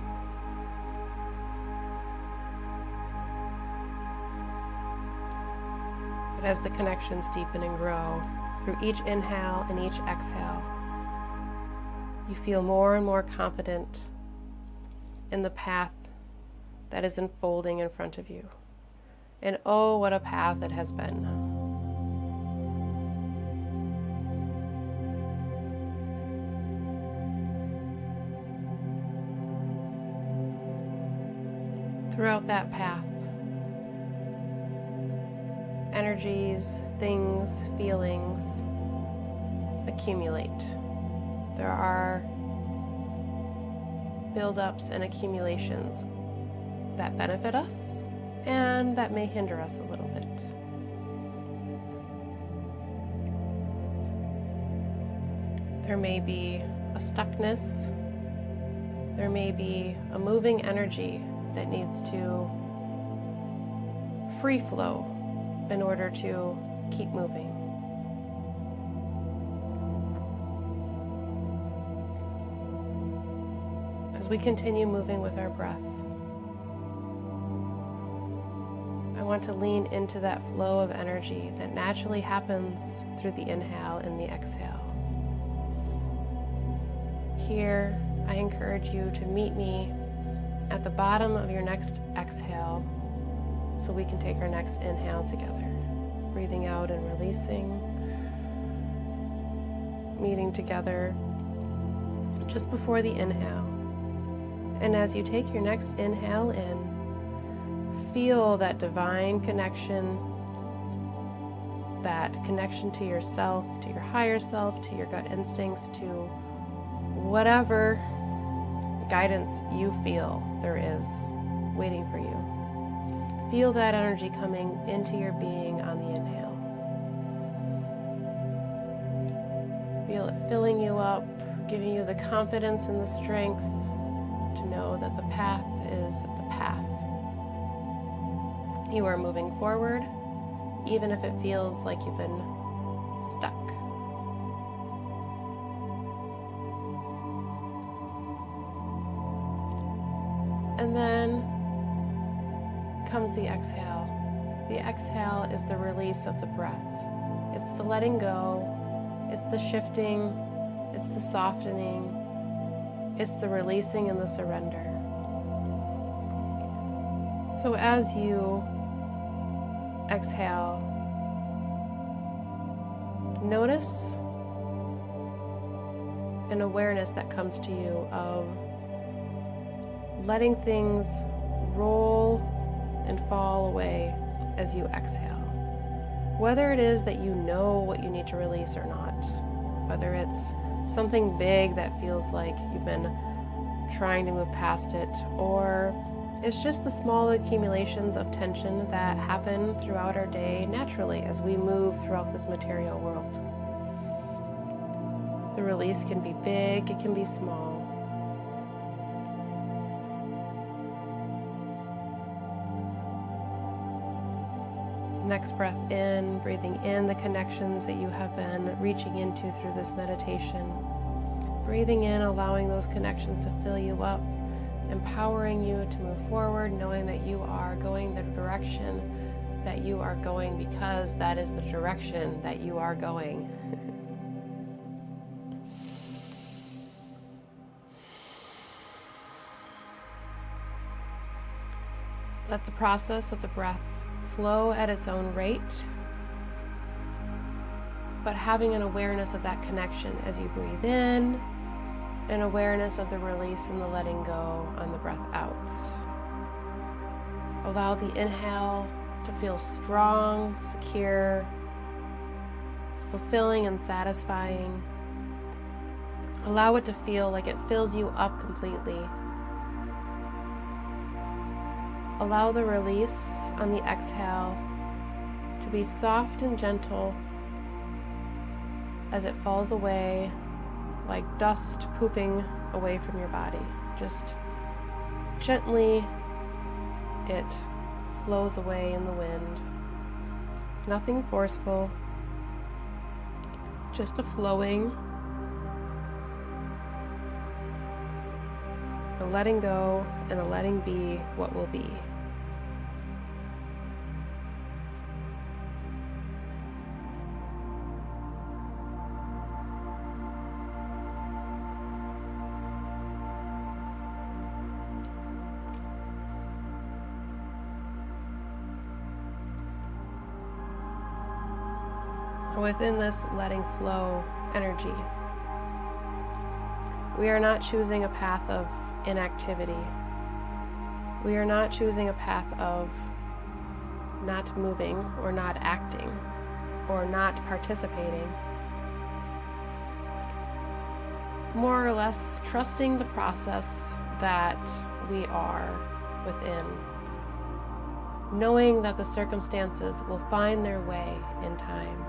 But as the connections deepen and grow, through each inhale and each exhale, you feel more and more confident in the path that is unfolding in front of you. And oh, what a path it has been. Throughout that path, energies, things, feelings accumulate. There are buildups and accumulations that benefit us and that may hinder us a little bit. There may be a stuckness. There may be a moving energy that needs to free flow in order to keep moving. As we continue moving with our breath, I want to lean into that flow of energy that naturally happens through the inhale and the exhale. Here, I encourage you to meet me at the bottom of your next exhale so we can take our next inhale together. Breathing out and releasing, meeting together just before the inhale. And as you take your next inhale in, feel that divine connection, that connection to yourself, to your higher self, to your gut instincts, to whatever guidance you feel there is waiting for you. Feel that energy coming into your being on the inhale. Feel it filling you up, giving you the confidence and the strength to know that the path is the path. You are moving forward, even if it feels like you've been stuck. And then comes the exhale. The exhale is the release of the breath. It's the letting go, it's the shifting, it's the softening, it's the releasing and the surrender. So as you exhale, notice an awareness that comes to you of letting things roll and fall away as you exhale. Whether it is that you know what you need to release or not, whether it's something big that feels like you've been trying to move past it, or it's just the small accumulations of tension that happen throughout our day naturally as we move throughout this material world. The release can be big, it can be small. Next breath in, breathing in the connections that you have been reaching into through this meditation. Breathing in, allowing those connections to fill you up, empowering you to move forward, knowing that you are going the direction that you are going because that is the direction that you are going. Let the process of the breath flow at its own rate, but having an awareness of that connection as you breathe in, an awareness of the release and the letting go on the breath out. Allow the inhale to feel strong, secure, fulfilling and satisfying. Allow it to feel like it fills you up completely. Allow the release on the exhale to be soft and gentle as it falls away like dust poofing away from your body. Just gently it flows away in the wind. Nothing forceful, just a flowing, a letting go and a letting be what will be. Within this letting flow energy, we are not choosing a path of inactivity. We are not choosing a path of not moving or not acting or not participating. More or less trusting the process that we are within, knowing that the circumstances will find their way in time,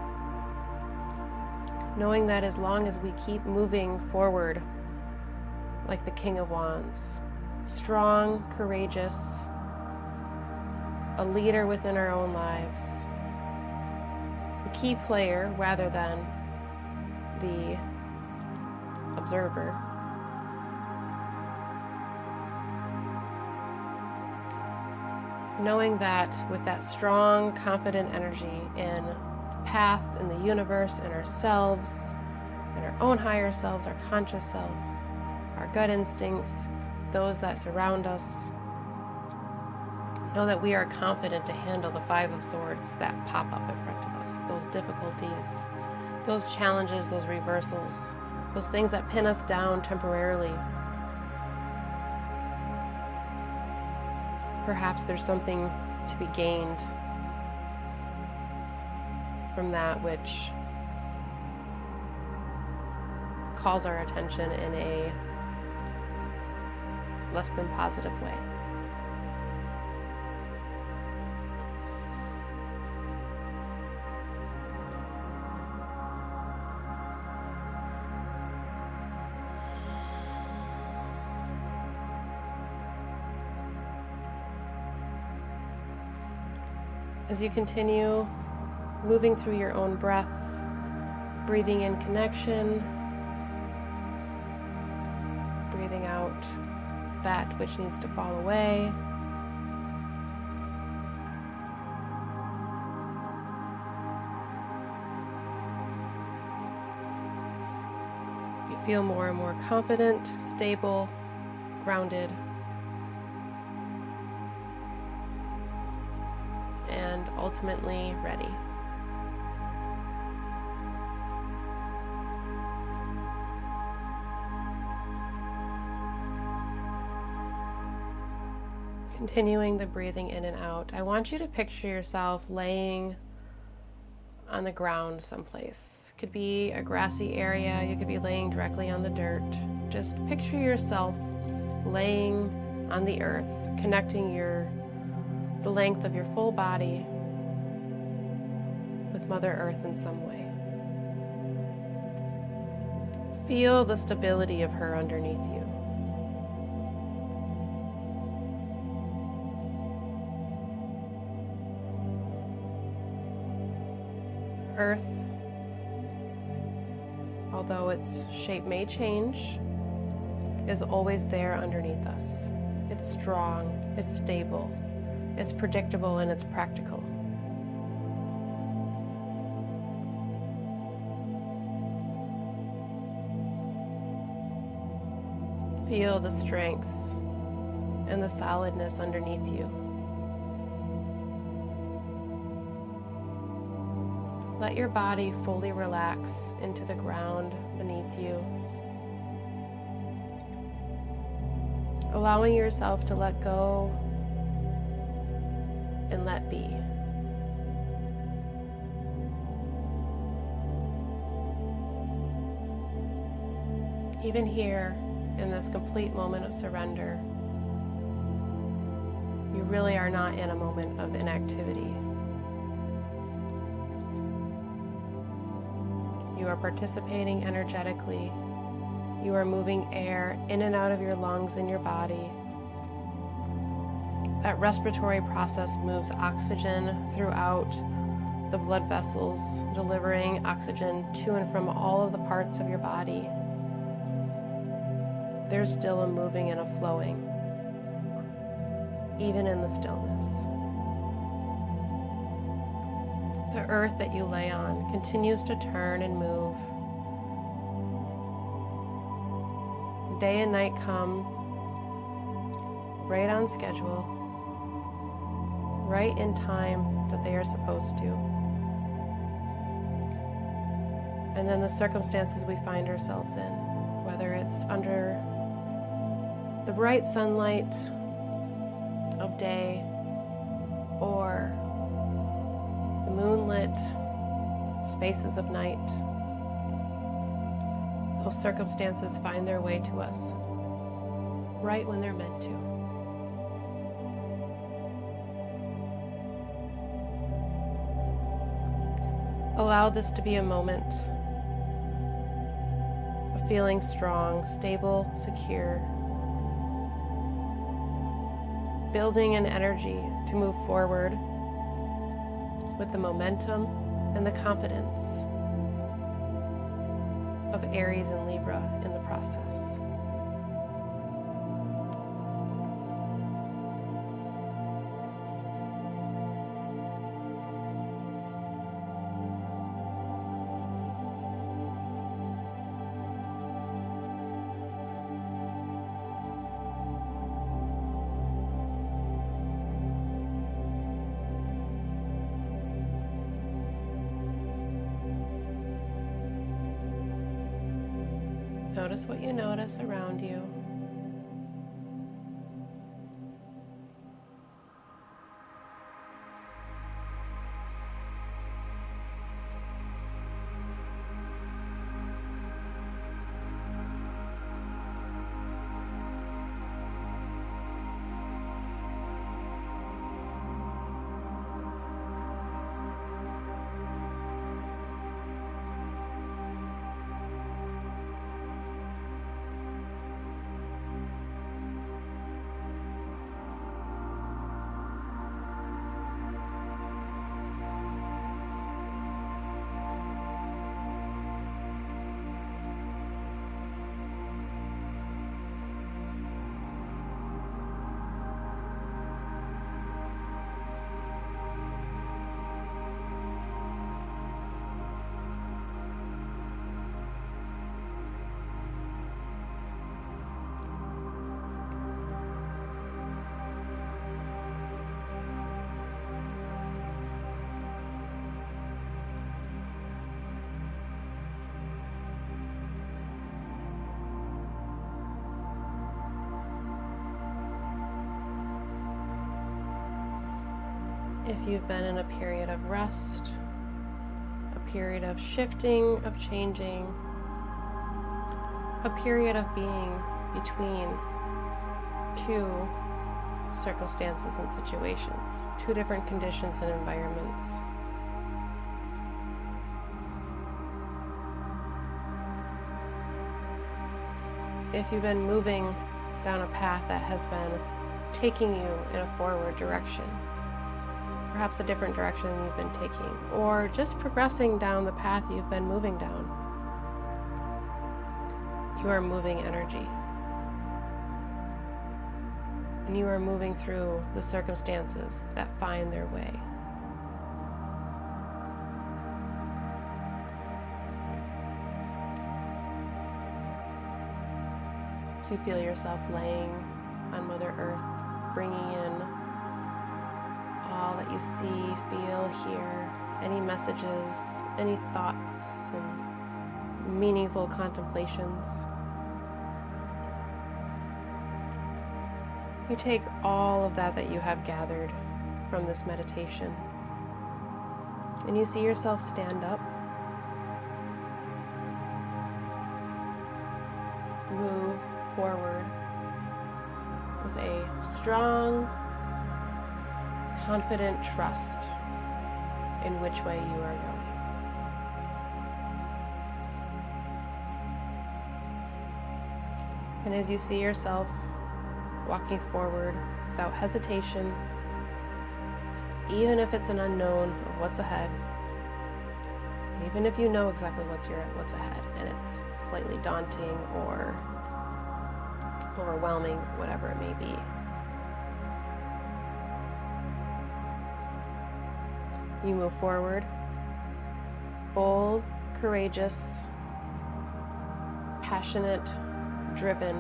knowing that as long as we keep moving forward like the King of Wands, strong, courageous, a leader within our own lives, the key player rather than the observer, knowing that with that strong, confident energy in the path, in the universe, in ourselves, in our own higher selves, our conscious self, our gut instincts, those that surround us, know that we are confident to handle the Five of Swords that pop up in front of us, those difficulties, those challenges, those reversals, those things that pin us down temporarily. Perhaps there's something to be gained from that which calls our attention in a less than positive way. As you continue moving through your own breath, breathing in connection, breathing out that which needs to fall away, you feel more and more confident, stable, grounded, and ultimately ready. Continuing the breathing in and out, I want you to picture yourself laying on the ground someplace. Could be a grassy area, you could be laying directly on the dirt. Just picture yourself laying on the earth, connecting the length of your full body with Mother Earth in some way. Feel the stability of her underneath you. Earth, although its shape may change, is always there underneath us. It's strong, it's stable, it's predictable, and it's practical. Feel the strength and the solidness underneath you. Let your body fully relax into the ground beneath you, allowing yourself to let go and let be. Even here, in this complete moment of surrender, you really are not in a moment of inactivity. You are participating energetically. You are moving air in and out of your lungs and your body. That respiratory process moves oxygen throughout the blood vessels, delivering oxygen to and from all of the parts of your body. There's still a moving and a flowing, even in the stillness. The earth that you lay on continues to turn and move. Day and night come right on schedule, right in time that they are supposed to. And then the circumstances we find ourselves in, whether it's under the bright sunlight of day or the moonlit spaces of night, those circumstances find their way to us right when they're meant to. Allow this to be a moment of feeling strong, stable, secure, building an energy to move forward with the momentum and the confidence of Aries and Libra in the process. Notice what you notice around you. If you've been in a period of rest, a period of shifting, of changing, a period of being between two circumstances and situations, two different conditions and environments. If you've been moving down a path that has been taking you in a forward direction, perhaps a different direction than you've been taking, or just progressing down the path you've been moving down, you are moving energy. And you are moving through the circumstances that find their way. So you feel yourself laying on Mother Earth, bringing in all that you see, feel, hear, any messages, any thoughts, and meaningful contemplations. You take all of that you have gathered from this meditation, and you see yourself stand up, move forward with a strong, confident trust in which way you are going. And as you see yourself walking forward without hesitation, even if it's an unknown of what's ahead, even if you know exactly what's ahead and it's slightly daunting or overwhelming, whatever it may be, you move forward, bold, courageous, passionate, driven,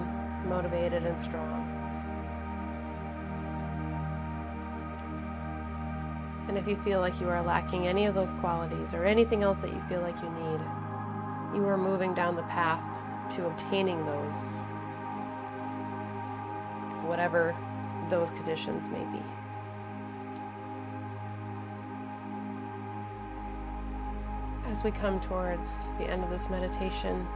motivated, and strong. And if you feel like you are lacking any of those qualities or anything else that you feel like you need, you are moving down the path to obtaining those, whatever those conditions may be. As we come towards the end of this meditation,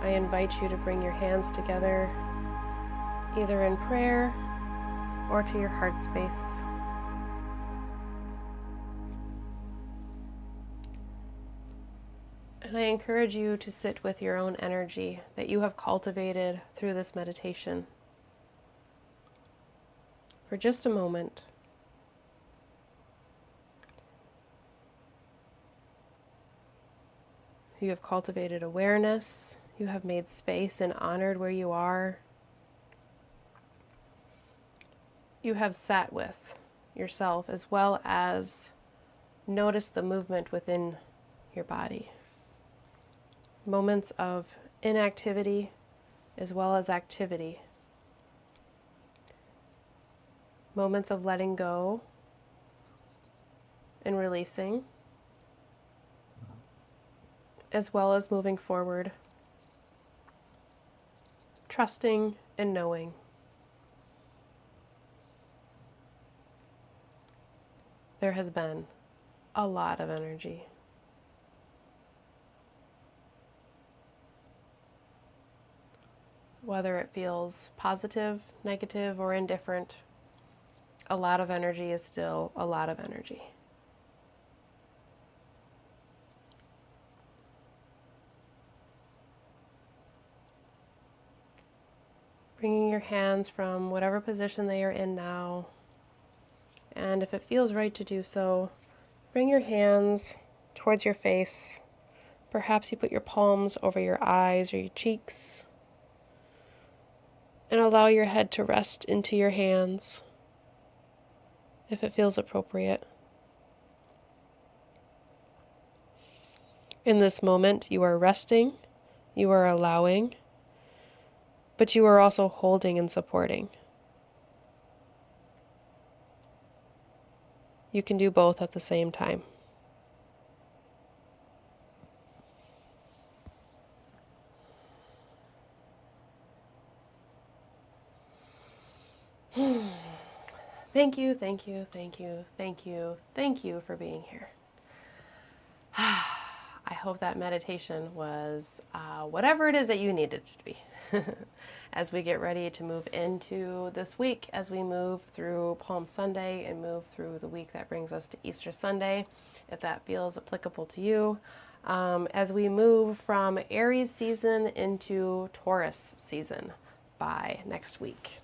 I invite you to bring your hands together, either in prayer or to your heart space. And I encourage you to sit with your own energy that you have cultivated through this meditation for just a moment. You have cultivated awareness, you have made space and honored where you are. You have sat with yourself as well as noticed the movement within your body. Moments of inactivity as well as activity. Moments of letting go and releasing, as well as moving forward, trusting and knowing. There has been a lot of energy. Whether it feels positive, negative, or indifferent, a lot of energy is still a lot of energy. Bringing your hands from whatever position they are in now, and if it feels right to do so, bring your hands towards your face. Perhaps you put your palms over your eyes or your cheeks, and allow your head to rest into your hands if it feels appropriate. In this moment, you are resting, you are allowing, but you are also holding and supporting. You can do both at the same time. Thank you, thank you, thank you, thank you, thank you for being here. I hope that meditation was whatever it is that you needed it to be. As we get ready to move into this week, as we move through Palm Sunday and move through the week that brings us to Easter Sunday, if that feels applicable to you, as we move from Aries season into Taurus season by next week,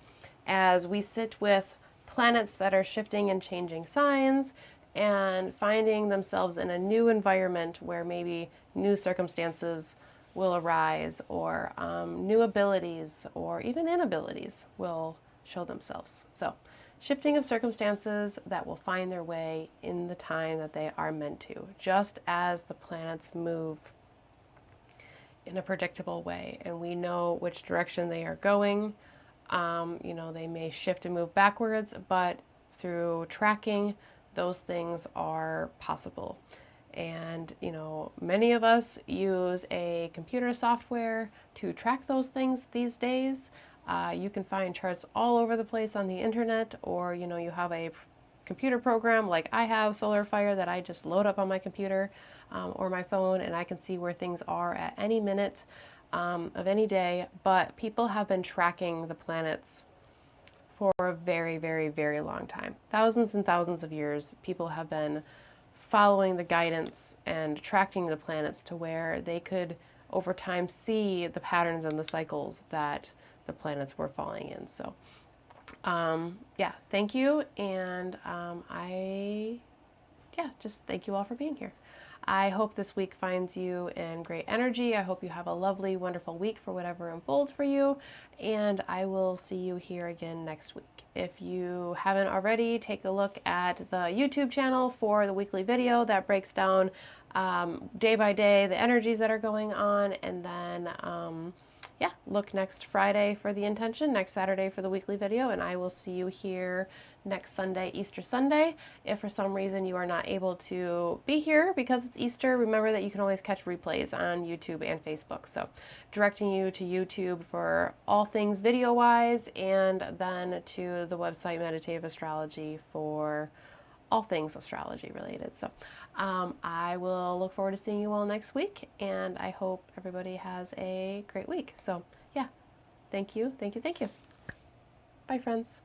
as we sit with planets that are shifting and changing signs and finding themselves in a new environment where maybe new circumstances will arise, or new abilities or even inabilities will show themselves. So, shifting of circumstances that will find their way in the time that they are meant to, just as the planets move in a predictable way, and we know which direction they are going. They may shift and move backwards, but through tracking, those things are possible. And, many of us use a computer software to track those things these days. You can find charts all over the place on the internet, or, you have a computer program like I have, SolarFire, that I just load up on my computer or my phone, and I can see where things are at any minute of any day. But people have been tracking the planets for a very, very, very long time. Thousands and thousands of years, people have been following the guidance and tracking the planets to where they could, over time, see the patterns and the cycles that the planets were falling in. So, thank you. And just thank you all for being here. I hope this week finds you in great energy. I hope you have a lovely, wonderful week for whatever unfolds for you. And I will see you here again next week. If you haven't already, take a look at the YouTube channel for the weekly video that breaks down day by day the energies that are going on, and then yeah, look next Friday for the intention, next Saturday for the weekly video, and I will see you here next Sunday, Easter Sunday. If for some reason you are not able to be here because it's Easter, remember that you can always catch replays on YouTube and Facebook. So directing you to YouTube for all things video-wise, and then to the website Meditative Astrology for all things astrology related. So I will look forward to seeing you all next week, and I hope everybody has a great week. So yeah, thank you, thank you, thank you. Bye, friends.